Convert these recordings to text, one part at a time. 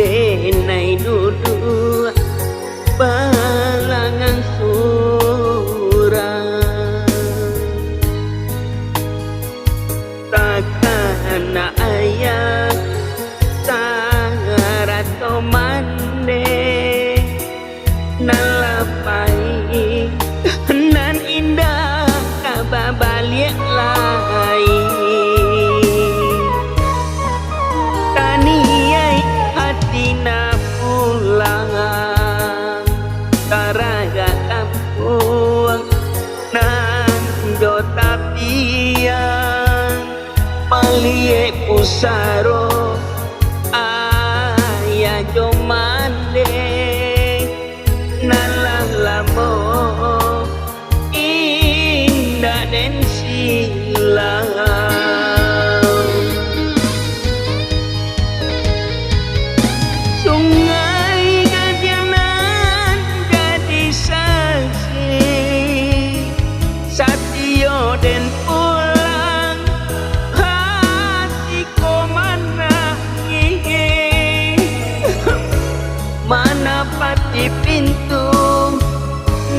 denai duduk balangan surang takkan ayah sarato mande nalapai nan indah kababaliak lai taniai hatina pulang taraga kampung nan jota piang palie pusaro ayah jomande nalah lamo indah den silang sungai Gadianan jadi saksi satio den pulang hatiku menangis mana pati pintu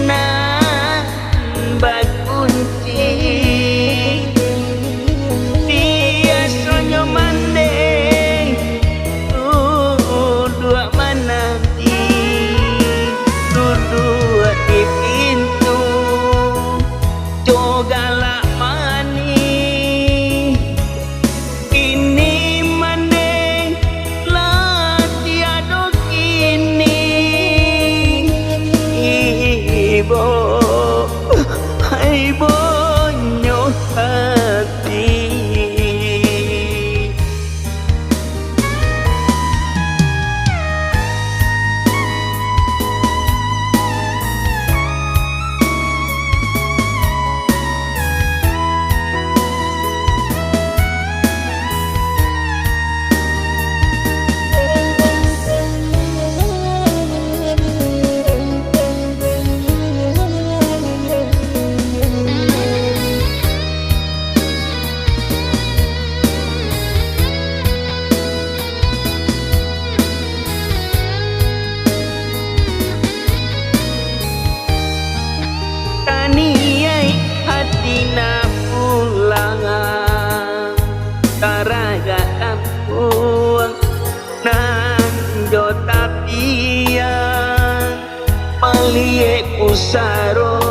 nan bakunci dia sonyo mande dua menanti dua di pintu jogala mani ini mande lah tiado kini ibo nyo hati hatina pulang taraga kampung nan jota piang palie pusaro